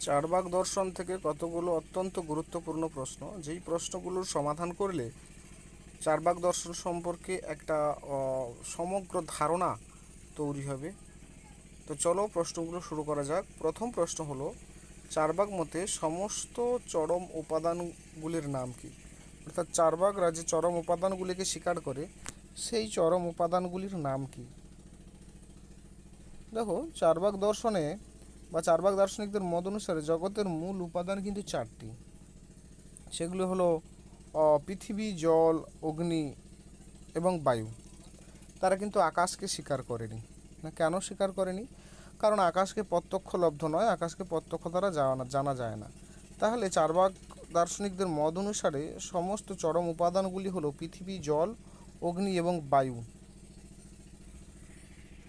চারবাক দর্শন থেকে কতগুলো অত্যন্ত গুরুত্বপূর্ণ প্রশ্ন, যেই প্রশ্নগুলোর সমাধান করলে চারবাক দর্শন সম্পর্কে একটা সমগ্র ধারণা তৈরি হবে। তো চলো প্রশ্নগুলো শুরু করা যাক। প্রথম প্রশ্ন হলো, চারবাক মতে সমস্ত চরম উপাদানগুলির নাম কি? অর্থাৎ চারবাকরা যে চরম উপাদানগুলিকে স্বীকার করে সেই চরম উপাদানগুলির নাম কি? দেখো, চারবাক দর্শনে বা চারবাক দার্শনিকদের মত অনুসারে জগতের মূল উপাদান কিন্তু চারটি। সেগুলো হলো পৃথিবী, জল, অগ্নি এবং বায়ু। তারা কিন্তু আকাশকে স্বীকার করেনি। না, কেন স্বীকার করেনি? কারণ আকাশকে প্রত্যক্ষলব্ধ নয়, আকাশকে প্রত্যক্ষ দ্বারা জানা যায় না। তাহলে চারবাক দার্শনিকদের মত অনুসারে সমস্ত চরম উপাদানগুলি হলো পৃথিবী, জল, অগ্নি এবং বায়ু।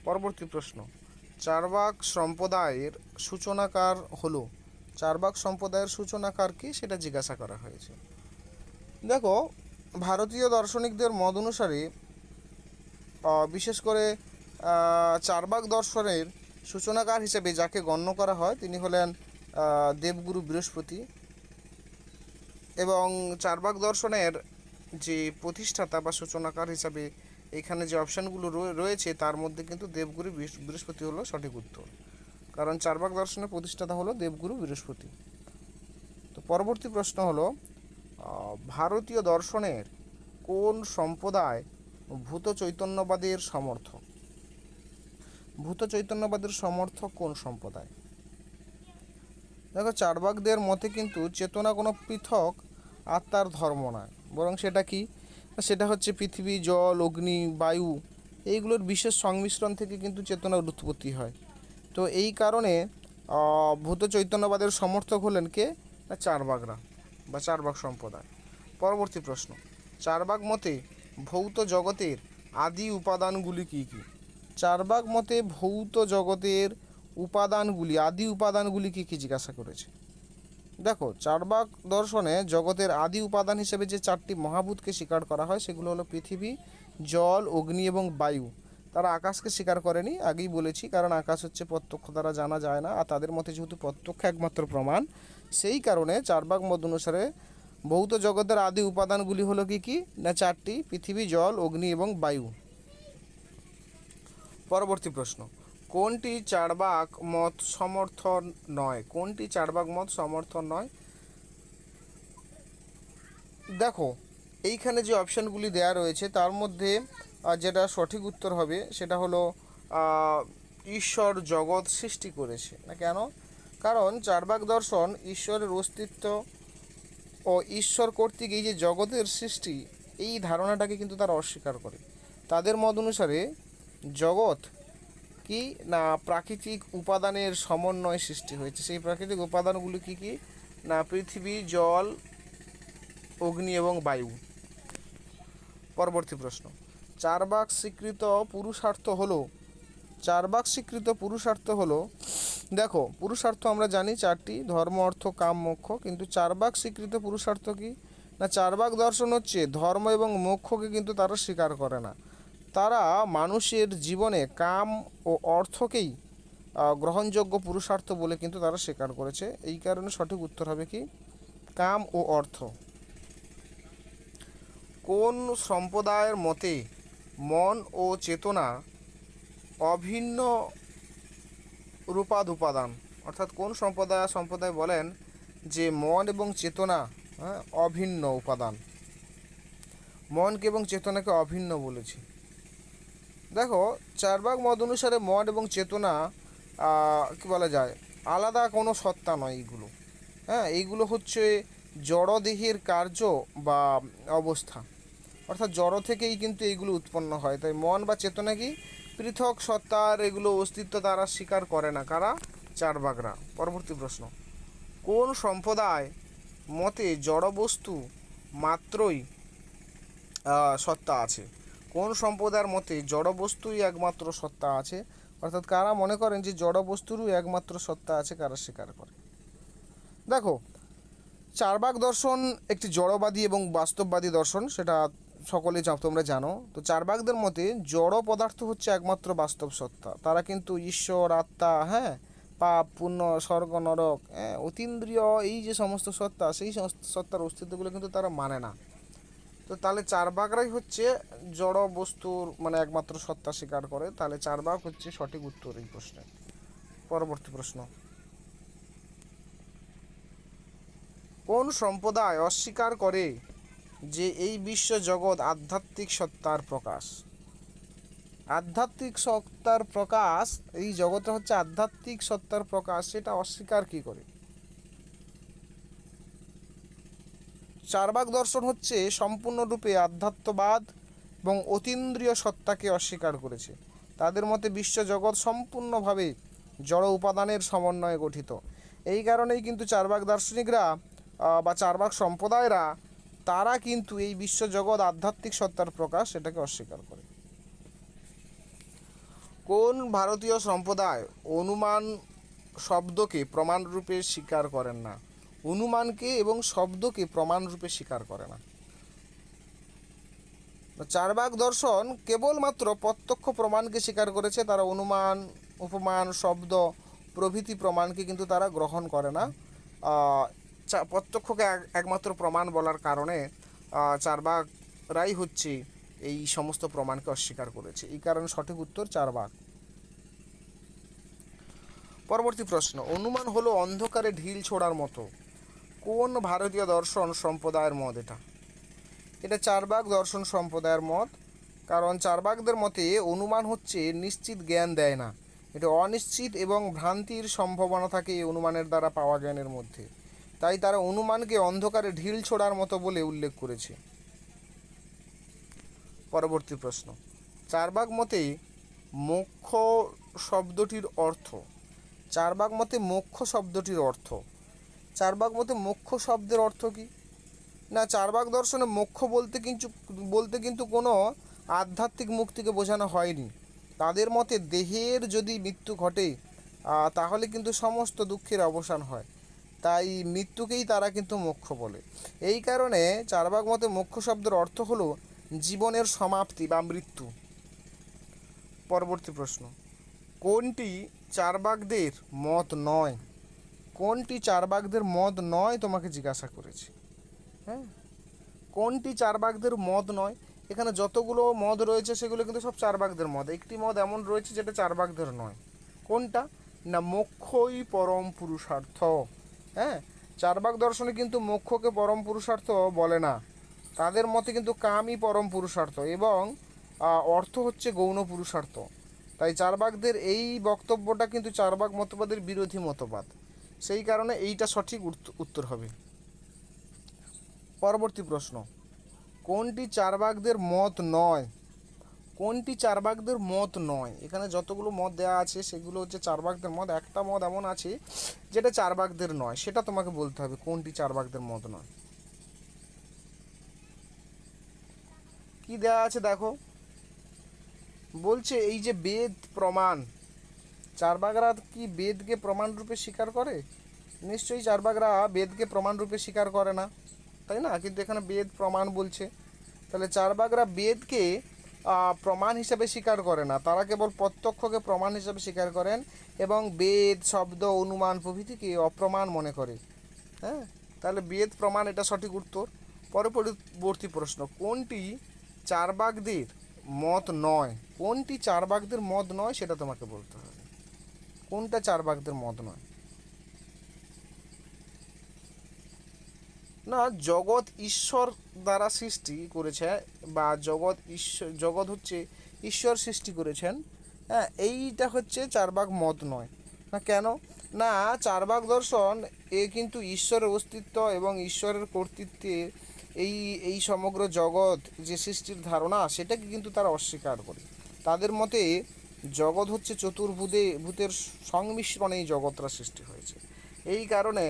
পরবর্তী প্রশ্ন, চারবাক সম্প্রদায়ের সূচনাকার হলো? চারবাক সম্প্রদায়ের সূচনাকার কি, সেটা জিজ্ঞাসা করা হয়েছে। দেখো, ভারতীয় দার্শনিকদের মত অনুসারে বিশেষ করে চারবাক দর্শনের সূচনাকার হিসেবে যাকে গণ্য করা হয় তিনি হলেন দেবগুরু বৃহস্পতি। এবং চারবাক দর্শনের যে প্রতিষ্ঠাতা বা সূচনাকার হিসাবে এখানে যে অপশানগুলো রয়েছে তার মধ্যে কিন্তু দেবগুরু বৃহস্পতি হলো সঠিক উত্তর, কারণ চারবাক দর্শনের প্রতিষ্ঠাতা হলো দেবগুরু বৃহস্পতি। তো পরবর্তী প্রশ্ন হলো, ভারতীয় দর্শনের কোন সম্প্রদায় ভূত চৈতন্যবাদের সমর্থক? ভূত চৈতন্যবাদের সমর্থক কোন সম্প্রদায়? দেখো, চারবাকদের মতে কিন্তু চেতনা কোনো পৃথক আত্মার ধর্ম নয়, বরং সেটা কি, সেটা হচ্ছে পৃথিবী, জল, অগ্নি, বায়ু এইগুলোর বিশেষ সংমিশ্রণ থেকে কিন্তু চেতনার উৎপত্তি হয়। তো এই কারণে ভূত চৈতন্যবাদের সমর্থক হলেন কে? না, চারবাকরা বা চারবাক সম্প্রদায়। পরবর্তী প্রশ্ন, চারবাক মতে ভৌত জগতের আদি উপাদানগুলি কী কী? চারবাক মতে ভৌত জগতের উপাদানগুলি, আদি উপাদানগুলি কী কী জিজ্ঞাসা করেছে। দেখো, চারবাক দর্শনে জগতের আদি উপাদান হিসেবে যে চারটি মহাভূতকে স্বীকার করা হয় সেগুলো হলো পৃথিবী, জল, অগ্নি এবং বায়ু। তারা আকাশকে স্বীকার করেনি, আগেই বলেছি, কারণ আকাশ হচ্ছে প্রত্যক্ষ দ্বারা জানা যায় না, আর তাদের মতে যেহেতু প্রত্যক্ষ একমাত্র প্রমাণ, সেই কারণে চারবাক মত অনুসারে ভৌত জগতের আদি উপাদানগুলি হলো কি কি না, চারটি: পৃথিবী, জল, অগ্নি এবং বায়ু। পরবর্তী প্রশ্ন, কোনটি চারবাক মত সমর্থন নয়? কোনটি চারবাক মত সমর্থন নয়? দেখো, এইখানে যে অপশানগুলি দেয়া রয়েছে তার মধ্যে যেটা সঠিক উত্তর হবে সেটা হলো ঈশ্বর জগৎ সৃষ্টি করেছে। না, কেন? কারণ চারবাক দর্শন ঈশ্বরের অস্তিত্ব ও ঈশ্বর কর্তৃক এই যে জগতের সৃষ্টি, এই ধারণাটাকে কিন্তু তারা অস্বীকার করে। তাদের মত অনুসারে জগৎ কি না, প্রাকৃতিক উপাদানের সমন্বয়ে সৃষ্টি হয়েছে। সেই প্রাকৃতিক উপাদানগুলি কি কি না, পৃথিবী, জল, অগ্নি এবং বায়ু। পরবর্তী প্রশ্ন, চারবাক স্বীকৃত পুরুষার্থ হলো? চারবাক স্বীকৃত পুরুষার্থ হলো, দেখো, পুরুষার্থ আমরা জানি চারটি: ধর্ম, অর্থ, কাম, মোক্ষ। কিন্তু চারবাক স্বীকৃত পুরুষার্থ কি না, চারবাক দর্শন হচ্ছে ধর্ম এবং মোক্ষকে কিন্তু তারা স্বীকার করে না। তারা মানুষের জীবনে কাম ও অর্থকেই গ্রহণযোগ্য পুরুষার্থ বলে কিন্তু তারা স্বীকার করেছে। এই কারণে সঠিক উত্তর হবে কি, কাম ও অর্থ। কোন সম্প্রদায়ের মতে মন ও চেতনা অভিন্ন উপাদান? অর্থাৎ কোন সম্প্রদায় বলেন যে মন এবং চেতনা অভিন্ন উপাদান, মনকে এবং চেতনাকে অভিন্ন বলেছি। দেখো, চারবাক মত অনুসারে মন এবং চেতনা কি বলা যায়, আলাদা কোনো সত্তা নয়। এইগুলো হচ্ছে জড়দেহের কার্য বা অবস্থা, অর্থাৎ জড় থেকেই কিন্তু এইগুলো উৎপন্ন হয়। তাই মন বা চেতনা কি পৃথক সত্তার, এগুলো অস্তিত্ব তারা স্বীকার করে না। কারা? চারবাকরা। পরবর্তী প্রশ্ন, কোন সম্প্রদায় মতে জড়বস্তু মাত্রই সত্তা আছে? কোন সম্প্রদায়ের মতে জড়বস্তুই একমাত্র সত্তা আছে? অর্থাৎ কারা মনে করেন যে জড়বস্তুরও একমাত্র সত্তা আছে, কারা স্বীকার করে? দেখো, চারবাক দর্শন একটি জড়বাদী এবং বাস্তববাদী দর্শন, সেটা সকলেই তোমরা জানো। তো চারবাকদের মতে জড় পদার্থ হচ্ছে একমাত্র বাস্তব সত্তা। তারা কিন্তু ঈশ্বর, আত্মা, পাপ পুণ্য স্বর্গ নরক, অতীন্দ্রিয় এই যে সমস্ত সত্তা, সেই সমস্ত সত্তার অস্তিত্বগুলো কিন্তু তারা মানে না। তো তাহলে চারবাকরাই হচ্ছে জড় বস্তুর মানে একমাত্র সত্তা স্বীকার করে। তাহলে চারবাক হচ্ছে সঠিক উত্তর এই প্রশ্নের। পরবর্তী প্রশ্ন, কোন সম্প্রদায় অস্বীকার করে যে এই বিশ্ব জগৎ আধ্যাত্মিক সত্তার প্রকাশ? আধ্যাত্মিক সত্তার প্রকাশ, এই জগৎটা হচ্ছে আধ্যাত্মিক সত্তার প্রকাশ, সেটা অস্বীকার কি করে? চারবাক দর্শন হচ্ছে সম্পূর্ণরূপে আধ্যাত্মবাদ এবং অতীন্দ্রিয় সত্তাকে অস্বীকার করেছে। তাদের মতে বিশ্ব জগৎ সম্পূর্ণভাবে জড় উপাদানের সমন্বয়ে গঠিত। এই কারণেই কিন্তু চারবাক দার্শনিকরা বা চারবাক সম্প্রদায়রা তারা কিন্তু এই বিশ্ব জগৎ আধ্যাত্মিক সত্তার প্রকাশ এটাকে অস্বীকার করে। কোন ভারতীয় সম্প্রদায় অনুমান শব্দকে প্রমাণরূপে স্বীকার করেন না? অনুমানকে এবং শব্দকে প্রমাণরূপে স্বীকার করে না। চারবাক দর্শন কেবলমাত্র প্রত্যক্ষ প্রমাণকে স্বীকার করেছে, তারা অনুমান, উপমান, শব্দ প্রভৃতি প্রমাণকে কিন্তু তারা গ্রহণ করে না। প্রত্যক্ষকে একমাত্র প্রমাণ বলার কারণে চারবাকরাই হচ্ছে এই সমস্ত প্রমাণকে অস্বীকার করেছে। এই কারণে সঠিক উত্তর চারবাক। পরবর্তী প্রশ্ন, অনুমান হলো অন্ধকারে ঢিল ছোড়ার মতো। কোন ভারতীয় দর্শন সম্প্রদায়ের মত এটা? এটা চারবাক দর্শন সম্প্রদায়ের মত। কারণ চারবাকদের মতে অনুমান হচ্ছে নিশ্চিত জ্ঞান দেয় না, এটা অনিশ্চিত এবং ভ্রান্তির সম্ভাবনা থাকে এই অনুমানের দ্বারা পাওয়া জ্ঞানের মধ্যে। তাই তারা অনুমানকে অন্ধকারে ঢিল ছোড়ার মতো বলে উল্লেখ করেছে। পরবর্তী প্রশ্ন, চারবাক মতে মোক্ষ শব্দটির অর্থ। চারবাক মতে মোক্ষ শব্দটির অর্থ, চারবাক মতে মোক্ষ শব্দের অর্থ কি না? চারবাক দর্শনে মোক্ষ বলতে কিন্তু কোনো আধ্যাত্মিক মুক্তিকে বোঝানো হয়নি। তাদের মতে দেহের যদি মৃত্যু ঘটে তাহলে কিন্তু সমস্ত দুঃখের অবসান হয়, তাই মৃত্যুকেই তারা কিন্তু মোক্ষ বলে। এই কারণে চারবাক মতে মোক্ষ শব্দের অর্থ হলো জীবনের সমাপ্তি বা মৃত্যু। পরবর্তী প্রশ্ন, কোনটি চারবাকদের মত নয়? কোনটি চারবাকদের মত নয় তোমাকে জিজ্ঞাসা করেছি। হ্যাঁ, কোনটি চারবাকদের মত নয়? এখানে যতগুলো মত রয়েছে সেগুলো কিন্তু সব চারবাকদের মত। একটি মত এমন রয়েছে যেটা চারবাকদের নয়। কোনটা না? মোক্ষই পরম পুরুষার্থ। হ্যাঁ, চারবাক দর্শনে কিন্তু মোক্ষকে পরম পুরুষার্থ বলে না। তাদের মতে কিন্তু কামই পরম পুরুষার্থ এবং অর্থ হচ্ছে গৌণ পুরুষার্থ। তাই চারবাকদের এই বক্তব্যটা কিন্তু চারবাক মতবাদের বিরোধী মতবাদ। সেই কারণে এইটা সঠিক উত্তর হবে। পরবর্তী প্রশ্ন, কোনটি চারবাকদের মত নয়? কোনটি চারবাকদের মত নয়? এখানে যতগুলো মত দেওয়া আছে সেগুলো হচ্ছে চারবাকদের মত। একটা মত এমন আছে যেটা চারবাকদের নয়, সেটা তোমাকে বলতে হবে কোনটি চারবাকদের মত নয়। কি দেওয়া আছে দেখো, বলছে এই যে বেদ প্রমাণ, চারবাকরা কি বেদকে প্রমাণ রূপে স্বীকার করে? নিশ্চয়ই চারবাকরা বেদকে প্রমাণ রূপে স্বীকার করে না, তাই না? কিন্তু এখানে বেদ প্রমাণ বলছে, তাহলে চারবাকরা বেদকে প্রমাণ হিসাবে স্বীকার করে না, তারা কেবল প্রত্যক্ষকে প্রমাণ হিসাবে স্বীকার করেন এবং বেদ শব্দ অনুমান প্রভৃতিকে অপ্রমাণ মনে করে। হ্যাঁ, তাহলে বেদ প্রমাণ এটা সঠিক উত্তর। পরবর্তী প্রশ্ন, কোনটি চারবাকদের মত নয়? কোনটি চারবাকদের মত নয় সেটা তোমাকে বলতে হবে। কোনটা চারবাকদের মত নয়? না, জগৎ ঈশ্বর দ্বারা সৃষ্টি করেছে বা জগৎ হচ্ছে ঈশ্বর সৃষ্টি করেছেন। হ্যাঁ, এইটা হচ্ছে চারবাক মত নয়। না কেন? না, চারবাক দর্শন কিন্তু ঈশ্বরের অস্তিত্ব এবং ঈশ্বরের কর্তৃত্বে এই সমগ্র জগৎ যে সৃষ্টির ধারণা সেটাকে কিন্তু তারা অস্বীকার করে। তাদের মতে জগৎ হচ্ছে ভূতের সংমিশ্রণে এই জগৎটা সৃষ্টি হয়েছে। এই কারণে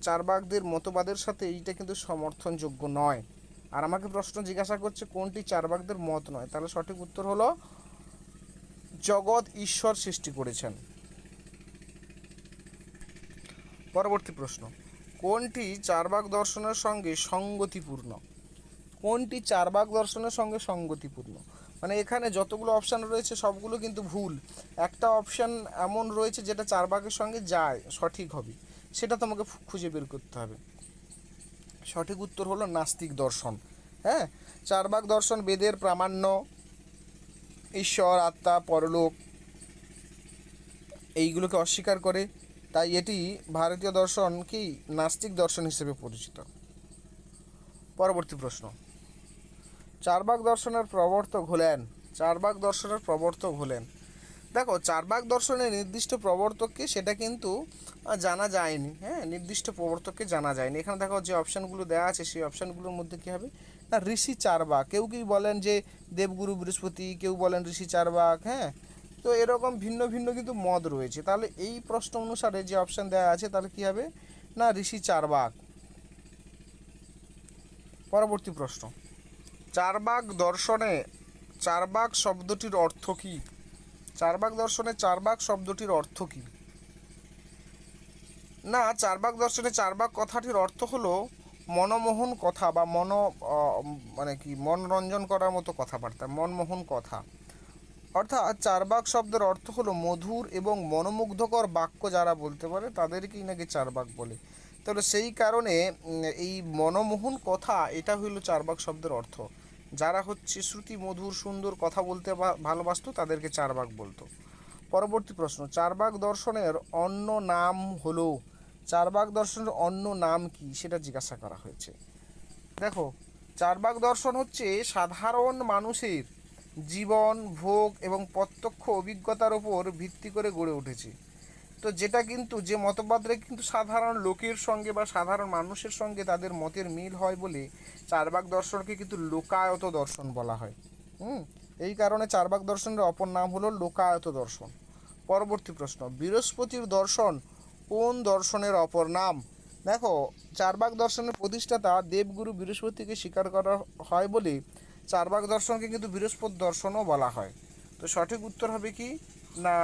চারবাকদের মতবাদের সাথে এইটা কিন্তু সমর্থনযোগ্য নয়। আর আমাকে প্রশ্ন জিজ্ঞাসা করছে কোনটি চারবাকদের মত নয়, তাহলে সঠিক উত্তর হলো জগৎ ঈশ্বর সৃষ্টি করেছেন। পরবর্তী প্রশ্ন, কোনটি চারবাক দর্শনের সঙ্গে সঙ্গতিপূর্ণ? কোনটি চারবাক দর্শনের সঙ্গে সঙ্গতিপূর্ণ? মানে এখানে যতগুলো অপশান রয়েছে সবগুলো কিন্তু ভুল। একটা অপশান এমন রয়েছে যেটা চারবাকের সঙ্গে যায়, সঠিক হবে, সেটা তোমাকে খুঁজে বের করতে হবে। সঠিক উত্তর হলো নাস্তিক দর্শন। হ্যাঁ, চারবাক দর্শন বেদের প্রামাণ্য, ঈশ্বর, আত্মা, পরলোক এইগুলোকে অস্বীকার করে, তাই এটি ভারতীয় দর্শন কি নাস্তিক দর্শন হিসেবে পরিচিত। পরবর্তী প্রশ্ন, চারবাক দর্শনের প্রবর্তক হলেন। চারবাক দর্শনের প্রবর্তক হলেন, দেখো চারবাক দর্শনের নির্দিষ্ট প্রবর্তককে সেটা কিন্তু জানা যায়নি। হ্যাঁ, নির্দিষ্ট প্রবর্তককে জানা যায়নি। এখানে দেখো যে অপশানগুলো দেওয়া আছে সেই অপশানগুলোর মধ্যে কী হবে না, ঋষি চারবাক। কেউ কেউ বলেন যে দেবগুরু বৃহস্পতি, কেউ বলেন ঋষি চারবাক। হ্যাঁ, তো এরকম ভিন্ন ভিন্ন কিন্তু মত রয়েছে। তাহলে এই প্রশ্ন অনুসারে যে অপশান দেওয়া আছে তাহলে কী হবে না, ঋষি চারবাক। পরবর্তী প্রশ্ন, চারবাক দর্শনে চারবাক শব্দটির অর্থ কী? চারবাক দর্শনে চারবাক শব্দটির অর্থ কী? না, চারবাক দর্শনে চারবাক কথাটির অর্থ হলো মনমোহন কথা বা মানে কি মনোরঞ্জন করার মতো কথাবার্তা, মনমোহন কথা। অর্থাৎ চারবাক শব্দের অর্থ হলো মধুর এবং মনোমুগ্ধকর বাক্য যারা বলতে পারে তাদেরকেই নাকি চারবাক বলে। তাহলে সেই কারণে এই মনমোহন কথা এটা হইল চারবাক শব্দের অর্থ। যারা হচ্ছে শ্রুতি মধুর সুন্দর কথা বলতে ভালোবাসতো তাদেরকে চারবাক বলতো। পরবর্তী প্রশ্ন, চারবাক দর্শনের অন্য নাম হলো। চারবাক দর্শনের অন্য নাম কি সেটা জিজ্ঞাসা করা হয়েছে। দেখো, চারবাক দর্শন হচ্ছে সাধারণ মানুষের জীবন, ভোগ এবং প্রত্যক্ষ অভিজ্ঞতার ওপর ভিত্তি করে গড়ে উঠেছে। তো যেটা কিন্তু যে মতবাদরে কিন্তু সাধারণ লোকের সঙ্গে বা সাধারণ মানুষের সঙ্গে তাদের মতের মিল হয় বলে চারবাক দর্শনকে কিন্তু লোকায়ত দর্শন বলা হয়। এই কারণে চারবাক দর্শনের অপর নাম হলো লোকায়ত দর্শন। পরবর্তী প্রশ্ন, বৃহস্পতির দর্শন কোন দর্শনের অপর নাম? দেখো, চারবাক দর্শনের প্রতিষ্ঠাতা দেবগুরু বৃহস্পতিকে স্বীকার করা হয় বলে চারবাক দর্শনকে কিন্তু বৃহস্পতি দর্শনও বলা হয়। তো সঠিক উত্তর হবে কি না,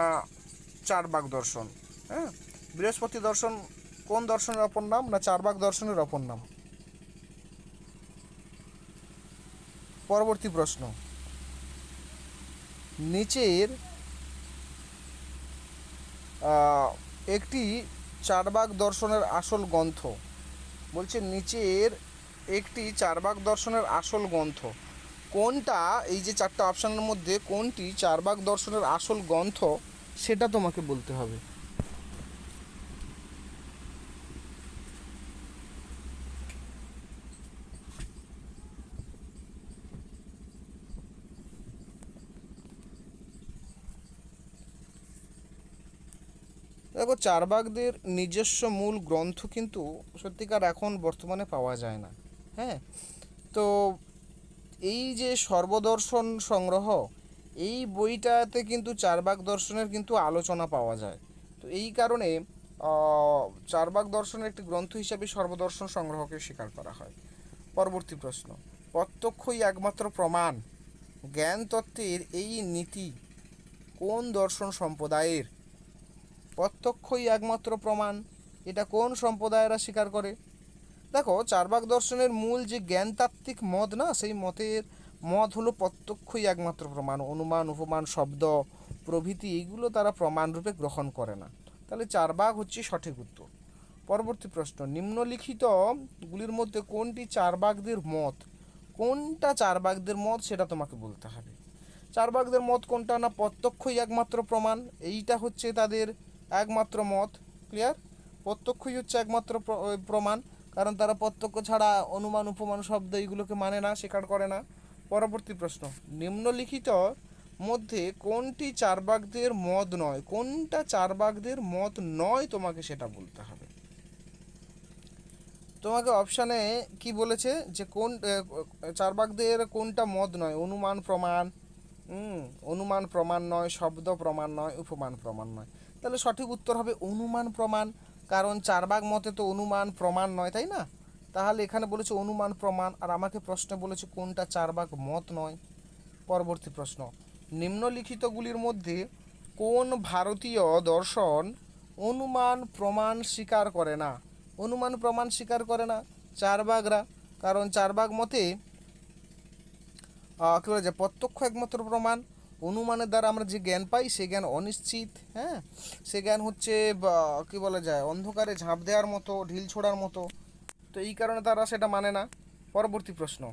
চারবাক দর্শন। হ্যাঁ, বৃহস্পতি দর্শন কোন দর্শনের অপর নাম? না চারবাক দর্শনের অপর নাম। পরবর্তী প্রশ্ন, নিচের একটি চারবাক দর্শনের আসল গ্রন্থ, বলছে নিচের একটি চারবাক দর্শনের আসল গ্রন্থ কোনটা? এই যে চারটা অপশানের মধ্যে কোনটি চারবাক দর্শনের আসল গ্রন্থ সেটা তোমাকে বলতে হবে। দেখো, চারবাকদের নিজস্ব মূল গ্রন্থ কিন্তু সত্যিকার এখন বর্তমানে পাওয়া যায় না। হ্যাঁ, তো এই যে সর্বদর্শন সংগ্রহ, এই বইটাতে কিন্তু চারবাক দর্শনের কিন্তু আলোচনা পাওয়া যায়। তো এই কারণে চারবাক দর্শনের একটি গ্রন্থ হিসাবে সর্বদর্শন সংগ্রহকে স্বীকার করা হয়। পরবর্তী প্রশ্ন, প্রত্যক্ষই একমাত্র প্রমাণ জ্ঞান তত্ত্বের এই নীতি কোন দর্শন সম্প্রদায়ের? প্রত্যক্ষই একমাত্র প্রমাণ, এটা কোন সম্প্রদায়েরা স্বীকার করে? দেখো, চারবাক দর্শনের মূল যে জ্ঞানতাত্ত্বিক মত না, সেই মত হলো প্রত্যক্ষই একমাত্র প্রমাণ। অনুমান, উপমান, শব্দ প্রভৃতি এইগুলো তারা প্রমাণরূপে গ্রহণ করে না। তাহলে চারবাক হচ্ছে সঠিক উত্তর। পরবর্তী প্রশ্ন, নিম্নলিখিতগুলির মধ্যে কোনটি চারবাকদের মত? কোনটা চারবাকদের মত সেটা তোমাকে বলতে হবে। চারবাকদের মত কোনটা? না প্রত্যক্ষই একমাত্র প্রমাণ, এইটা হচ্ছে তাদের একমাত্র মত। ক্লিয়ার? প্রত্যক্ষই হচ্ছে একমাত্র প্রমাণ, কারণ তারা প্রত্যক্ষ ছাড়া অনুমান, উপমান, শব্দ এইগুলোকে মানে না, স্বীকার করে না। পরবর্তী প্রশ্ন, নিম্নলিখিত মধ্যে কোনটি চারবাকদের মত নয়? কোনটা চারবাকদের মত নয় তোমাকে সেটা বলতে হবে। তোমাকে অপশানে কি বলেছে যে কোন চারবাকদের কোনটা মত নয়? অনুমান প্রমাণ, অনুমান প্রমাণ নয়, শব্দ প্রমাণ নয়, উপমান প্রমাণ নয়। তাহলে সঠিক উত্তর হবে অনুমান প্রমাণ, কারণ চারবাক মতে তো অনুমান প্রমাণ নয়, তাই না? তাহলে এখানে বলেছে অনুমান প্রমাণ, আর আমাকে প্রশ্নে বলেছে কোনটা চারবাক মত নয়। পরবর্তী প্রশ্ন, নিম্নলিখিতগুলির মধ্যে কোন ভারতীয় দর্শন অনুমান প্রমাণ স্বীকার করে না? অনুমান প্রমাণ স্বীকার করে না চারবাকরা, কারণ চারবাক মতে কী বলা যায়, প্রত্যক্ষ একমাত্র প্রমাণ। অনুমানের দ্বারা আমরা যে জ্ঞান পাই সে জ্ঞান অনিশ্চিত। হ্যাঁ, সে জ্ঞান হচ্ছে কী বলা যায়, অন্ধকারে ঝাঁপ দেওয়ার মতো, ঢিল ছোড়ার মতো। তো এই কারণে তারা সেটা মানে না। পরবর্তী প্রশ্ন,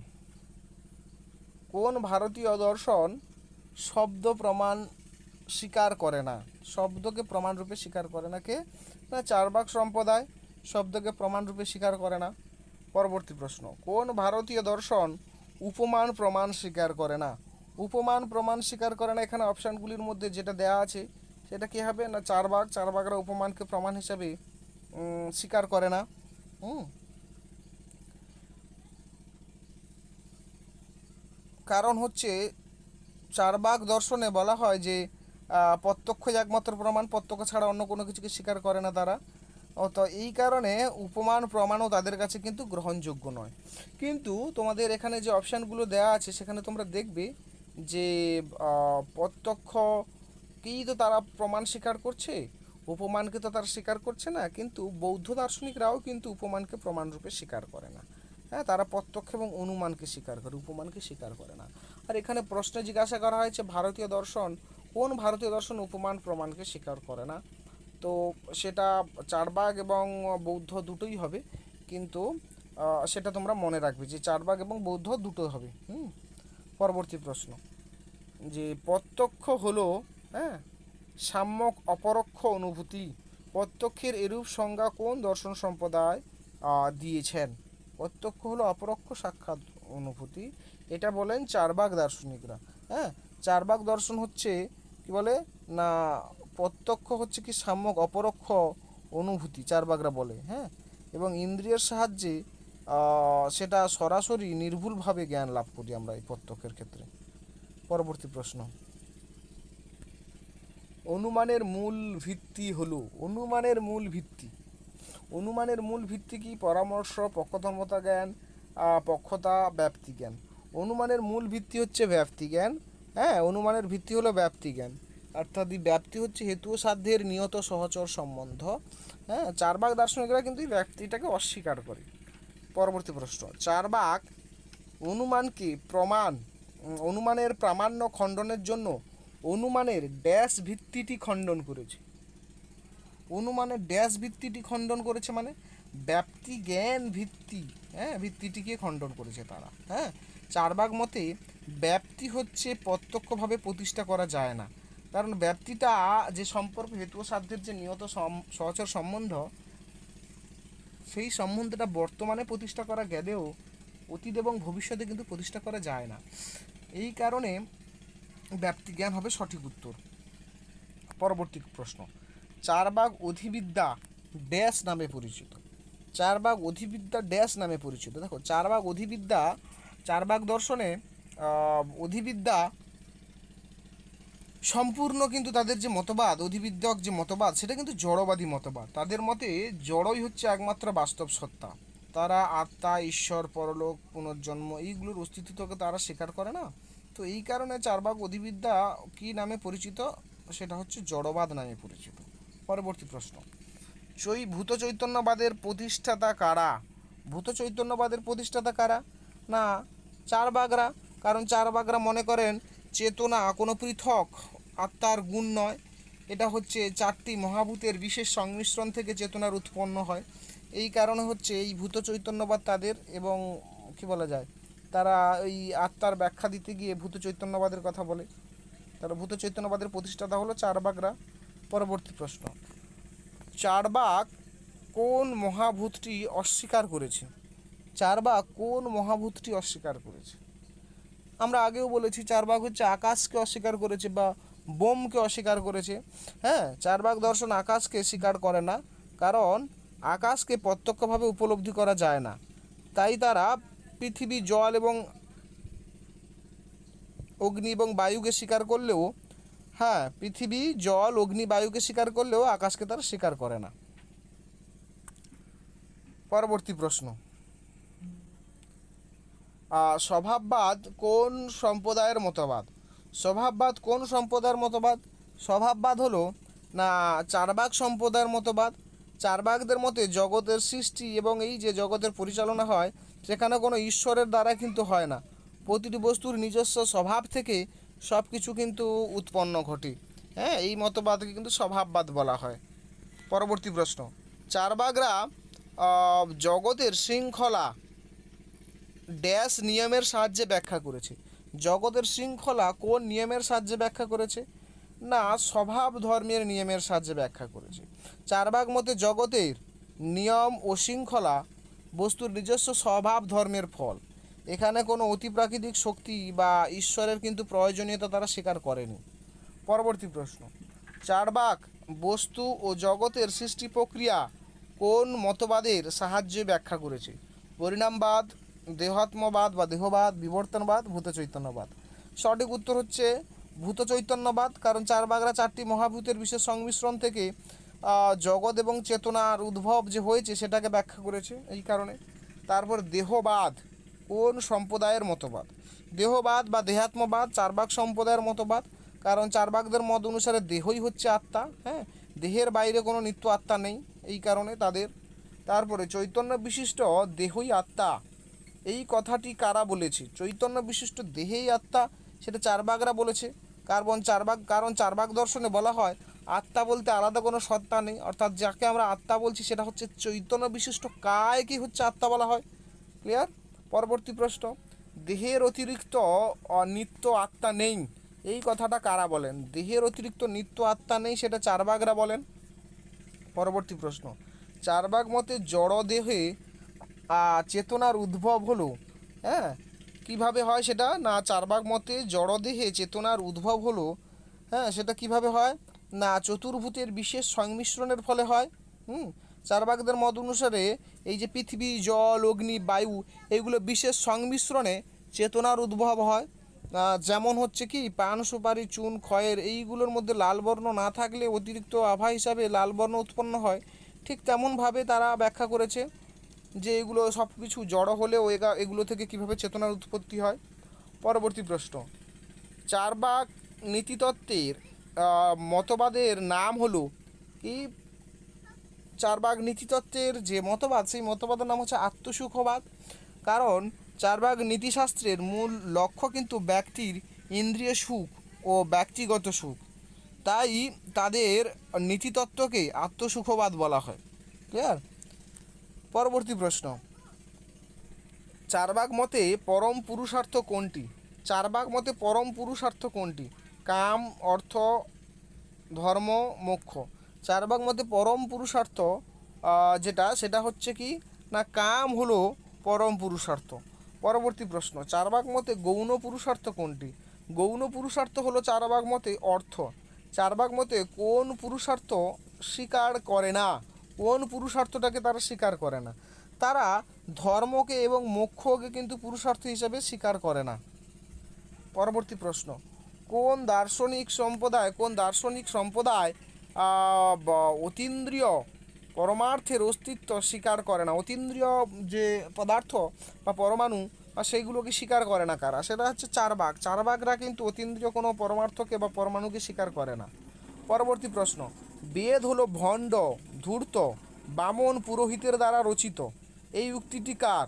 কোন ভারতীয় দর্শন শব্দ প্রমাণ স্বীকার করে না? শব্দকে প্রমাণ রূপে স্বীকার করে না কে? না, চার্বাক সম্প্রদায় শব্দকে প্রমাণ রূপে স্বীকার করে না। পরবর্তী প্রশ্ন, কোন ভারতীয় দর্শন উপমান প্রমাণ স্বীকার করে না? উপমান প্রমাণ স্বীকার করে না, এখানে অপশানগুলির মধ্যে যেটা দেয়া আছে সেটা কী হবে? না, চার্বাক। চার্বাকরা উপমানকে প্রমাণ হিসাবে স্বীকার করে না। কারণ হচ্ছে চার্বাক দর্শনে বলা হয় যে প্রত্যক্ষই একমাত্র প্রমাণ, প্রত্যক্ষ ছাড়া অন্য কোনো কিছুকে স্বীকার করে না তারা। তো এই কারণে উপমান প্রমাণও তাদের কাছে কিন্তু গ্রহণযোগ্য নয়। কিন্তু তোমাদের এখানে যে অপশানগুলো দেওয়া আছে সেখানে তোমরা দেখবে যে প্রত্যক্ষকেই তো তারা প্রমাণ স্বীকার করছে, উপমানকে তো তারা স্বীকার করছে না। কিন্তু বৌদ্ধ দার্শনিকরাও কিন্তু উপমানকে প্রমাণরূপে স্বীকার করে না। হ্যাঁ, তারা প্রত্যক্ষ এবং অনুমানকে স্বীকার করে, উপমানকে স্বীকার করে না। আর এখানে প্রশ্নে জিজ্ঞাসা করা হয়েছে ভারতীয় দর্শন, কোন ভারতীয় দর্শন উপমান প্রমাণকে স্বীকার করে না? তো সেটা চারবাগ এবং বৌদ্ধ দুটোই হবে, কিন্তু সেটা তোমরা মনে রাখবে যে চারবাগ এবং বৌদ্ধ দুটো হবে। পরবর্তী প্রশ্ন, যে প্রত্যক্ষ হলো, হ্যাঁ, সাম্যক অপরোক্ষ অনুভূতি। প্রত্যক্ষের এরূপ সংজ্ঞা কোন দর্শন সম্প্রদায় দিয়েছেন? প্রত্যক্ষ হলো অপরোক্ষ সাক্ষাৎ অনুভূতি, এটা বলেন চারবাগ দার্শনিকরা। হ্যাঁ, চারবাগ দর্শন হচ্ছে কি বলে না, প্রত্যক্ষ হচ্ছে কি সাম্যক অপরোক্ষ অনুভূতি, চারবাগরা বলে। হ্যাঁ, এবং ইন্দ্রিয়ের সাহায্যে সেটা সরাসরি নির্ভুলভাবে জ্ঞান লাভ করি আমরা এই প্রত্যক্ষের ক্ষেত্রে। পরবর্তী প্রশ্ন, অনুমানের মূল ভিত্তি হলো, অনুমানের মূল ভিত্তি, অনুমানের মূল ভিত্তি কি? পরামর্শ, পক্ষধর্মতা জ্ঞান, পক্ষতা, ব্যাপ্তি জ্ঞান। অনুমানের মূল ভিত্তি হচ্ছে ব্যাপ্তি জ্ঞান। হ্যাঁ, অনুমানের ভিত্তি হলো ব্যাপ্তি জ্ঞান, অর্থাৎ এই ব্যাপ্তি হচ্ছে হেতু ও সাধ্যের নিয়ত সহচর সম্বন্ধ। হ্যাঁ, চারবাক দার্শনিকরা কিন্তু এই ব্যাপ্তিটাকে অস্বীকার করে। পরবর্তী প্রশ্ন, চারবাক অনুমানকে প্রমাণ, অনুমানের প্রামাণ্য খণ্ডনের জন্য অনুমানের ড্যাশ ভিত্তিটি খণ্ডন করেছে। অনুমানের ড্যাশ ভিত্তিটি খণ্ডন করেছে মানে ব্যাপ্তি জ্ঞান ভিত্তি, হ্যাঁ, ভিত্তিটিকে খণ্ডন করেছে তারা। হ্যাঁ, চারবাগ মতে ব্যাপ্তি হচ্ছে প্রত্যক্ষভাবে প্রতিষ্ঠা করা যায় না, কারণ ব্যাপ্তিটা যে সম্পর্ক হেতু ও সাধ্যের যে নিয়ত সহচর সম্বন্ধ, সেই সম্বন্ধটা বর্তমানে প্রতিষ্ঠা করা গেলেও অতীত এবং ভবিষ্যতে কিন্তু প্রতিষ্ঠা করা যায় না। এই কারণে ব্যাপ্তি জ্ঞান হবে সঠিক উত্তর। পরবর্তী প্রশ্ন, চারবাগ অধিবিদ্যা ড্যাশ নামে পরিচিত। চারবাগ অধিবিদ্যা ড্যাশ নামে পরিচিত। দেখো, চারবাগ অধিবিদ্যা, চারবাগ দর্শনে অধিবিদ্যা সম্পূর্ণ কিন্তু তাদের যে মতবাদ, অধিবিদ্যক যে মতবাদ, সেটা কিন্তু জড়বাদী মতবাদ। তাদের মতে জড়ই হচ্ছে একমাত্র বাস্তব সত্তা। তারা আত্মা, ঈশ্বর, পরলোক, পুনর্জন্ম এইগুলোর অস্তিত্বকে তারা স্বীকার করে না। তো এই কারণে চারবাগ অধিবিদ্যা কী নামে পরিচিত? সেটা হচ্ছে জড়বাদ নামে পরিচিত। পরবর্তী প্রশ্ন, ভূত চৈতন্যবাদের প্রতিষ্ঠাতা কারা? ভূত চৈতন্যবাদের প্রতিষ্ঠাতা কারা? না, চারবাগরা। কারণ চারবাগরা মনে করেন চেতনা কোনো পৃথক আত্মার গুণ নয়, এটা হচ্ছে চারটি মহাভূতের বিশেষ সংমিশ্রণ থেকে চেতনার উৎপন্ন হয়। এই কারণে হচ্ছে এই ভূত চৈতন্যবাদ তাদের, এবং কি বলা যায়, তারা ওই আত্মার ব্যাখ্যা দিতে গিয়ে ভূত চৈতন্যবাদের কথা বলে। তারা ভূত চৈতন্যবাদের প্রতিষ্ঠাতা হলো চারবাগরা। পরবর্তী প্রশ্ন, চারবাগ কোন মহাভূতটি অস্বীকার করেছে? চারবাগ কোন মহাভূতটি অস্বীকার করেছে? আমরা আগেও বলেছি চারবাগ হচ্ছে আকাশকে অস্বীকার করেছে বা বোমকে অস্বীকার করেছে। হ্যাঁ, চারবাগ দর্শন আকাশকে স্বীকার করে না, কারণ আকাশকে প্রত্যক্ষভাবে উপলব্ধি করা যায় না। তাই তারা পৃথিবী, জল এবং অগ্নি এবং বায়ুকে স্বীকার করলেও, হ্যাঁ, পৃথিবী, জল, অগ্নি, বায়ুকে স্বীকার করলেও আকাশকে তারা স্বীকার করে না। পরবর্তী প্রশ্ন, স্বভাববাদ কোন সম্প্রদায়ের মতবাদ? স্বভাববাদ কোন সম্প্রদায়ের মতবাদ? স্বভাববাদ হলো না চারবাগ সম্প্রদায়ের মতবাদ। চারবাগদের মতে জগতের সৃষ্টি এবং এই যে জগতের পরিচালনা হয় সেখানে কোনো ঈশ্বরের দ্বারা কিন্তু হয় না, প্রতিটি বস্তুর নিজস্ব স্বভাব থেকে সব কিছু কিন্তু উৎপন্ন ঘটে। হ্যাঁ, এই মতবাদকে কিন্তু স্বভাববাদ বলা হয়। পরবর্তী প্রশ্ন, চার্বাকরা জগতের শৃঙ্খলা ড্যাশ নিয়মের সাহায্যে ব্যাখ্যা করেছে। জগতের শৃঙ্খলা কোন নিয়মের সাহায্যে ব্যাখ্যা করেছে? না, স্বভাব ধর্মের নিয়মের সাহায্যে ব্যাখ্যা করেছে। চার্বাক মতে জগতের নিয়ম ও শৃঙ্খলা বস্তুর নিজস্ব স্বভাব ধর্মের ফল। এখানে কোনো অতিপ্রাকৃতিক শক্তি বা ঈশ্বরের কিন্তু প্রয়োজনীয়তা তারা স্বীকার করেনি। পরবর্তী প্রশ্ন, চার্বাক বস্তু ও জগতের সৃষ্টি প্রক্রিয়া কোন মতবাদের সাহায্যে ব্যাখ্যা করেছে? পরিণামবাদ, দেহাত্মবাদ বা দেহবাদ, বিবর্তনবাদ, ভূত চৈতন্যবাদ। সঠিক উত্তর হচ্ছে ভূত চৈতন্যবাদ, কারণ চার্বাকরা চারটি মহাভূতের বিশেষ সংমিশ্রণ থেকে জগৎ এবং চেতনার উদ্ভব যে হয়েছে সেটাকে ব্যাখ্যা করেছে এই কারণে। তারপর দেহবাদ কোন সম্প্রদায়ের মতবাদ? দেহবাদ বা দেহাত্মবাদ চার্বাক সম্প্রদায়ের মতবাদ, কারণ চার্বাকদের মত অনুসারে দেহই হচ্ছে আত্মা। হ্যাঁ, দেহের বাইরে কোনো নিত্য আত্মা নেই, এই কারণে তাদের। তারপরে চৈতন্য বিশিষ্ট দেহই আত্মা, এই কথাটি কারা বলেছে? চৈতন্য বিশিষ্ট দেহেই আত্মা, সেটা চার্বাকরা বলেছে। কারণ চার্বাক দর্শনে বলা হয় আত্মা বলতে আলাদা কোনো সত্তা নেই, অর্থাৎ যাকে আমরা আত্মা বলছি সেটা হচ্ছে চৈতন্য বিশিষ্ট কায়কে হচ্ছে আত্মা বলা হয়। ক্লিয়ার? পরবর্তী প্রশ্ন, দেহের অতিরিক্ত নিত্য আত্মা নেই, এই কথাটা কারা বলেন? দেহের অতিরিক্ত নিত্য আত্মা নেই, সেটা চার্বাকরা বলেন। পরবর্তী প্রশ্ন, চার্বাক মতে জড় দেহে চেতনার উদ্ভব হলো। হ্যাঁ, কিভাবে হয় সেটা? না, চার্বাক মতে জড়দেহে চেতনার উদ্ভব হলো। হ্যাঁ, সেটা কিভাবে হয়? না, চতুর্ভূতের বিশেষ সংমিশ্রণের ফলে হয়। চার্বাকদের মত অনুসারে এই যে পৃথিবী, জল, অগ্নি, বায়ু, এইগুলো বিশেষ সংমিশ্রণে চেতনার উদ্ভব হয়। যেমন হচ্ছে কি পান, সুপারি, চুন, খয়ের, এইগুলোর মধ্যে লাল বর্ণ না থাকলে অতিরিক্ত আভা হিসাবে লাল বর্ণ উৎপন্ন হয়। ঠিক তেমনভাবে তারা ব্যাখ্যা করেছে যে এগুলো সব কিছু জড় হলেও এগুলো থেকে কিভাবে চেতনার উৎপত্তি হয়। পরবর্তী প্রশ্ন, চার্বাক নীতিতত্ত্বের মতবাদের নাম হলো কি? চার্বাক নীতিতত্ত্বের যে মতবাদ, সেই মতবাদের নাম হচ্ছে আত্মসুখবাদ। কারণ চার্বাক নীতিশাস্ত্রের মূল লক্ষ্য কিন্তু ব্যক্তির ইন্দ্রিয় সুখ ও ব্যক্তিগত সুখ, তাই তাদের নীতিতত্ত্বকে আত্মসুখবাদ বলা হয়। ক্লিয়ার? পরবর্তী প্রশ্ন, চার্বাক মতে পরম পুরুষার্থ কোনটি? চার্বাক মতে পরম পুরুষার্থ কোনটি? কাম, অর্থ, ধর্ম, মোক্ষ। চার্বাক মতে পরম পুরুষার্থ সেটা হচ্ছে কি না, কাম হলো পরম পুরুষার্থ। পরবর্তী প্রশ্ন, চার্বাক মতে গৌণ পুরুষার্থ কোনটি? গৌণ পুরুষার্থ হলো চার্বাক মতে অর্থ। চার্বাক মতে কোন পুরুষার্থ স্বীকার করে না? কোন পুরুষার্থটাকে তারা স্বীকার করে না? তারা ধর্মকে এবং মোক্ষকে কিন্তু পুরুষার্থ হিসাবে স্বীকার করে না। পরবর্তী প্রশ্ন, কোন দার্শনিক সম্প্রদায় অতীন্দ্রিয় পরমার্থের অস্তিত্ব স্বীকার করে না? অতীন্দ্রিয় যে পদার্থ বা পরমাণু বা সেইগুলোকে স্বীকার করে না কারা? সেটা হচ্ছে চার্বাক। চার্বাকরা কিন্তু অতীন্দ্রিয় কোনো পরমার্থকে বা পরমাণুকে স্বীকার করে না। পরবর্তী প্রশ্ন, বেদ হলো ভণ্ড, ধূর্ত, বামন পুরোহিতের দ্বারা রচিত, এই উক্তিটি কার?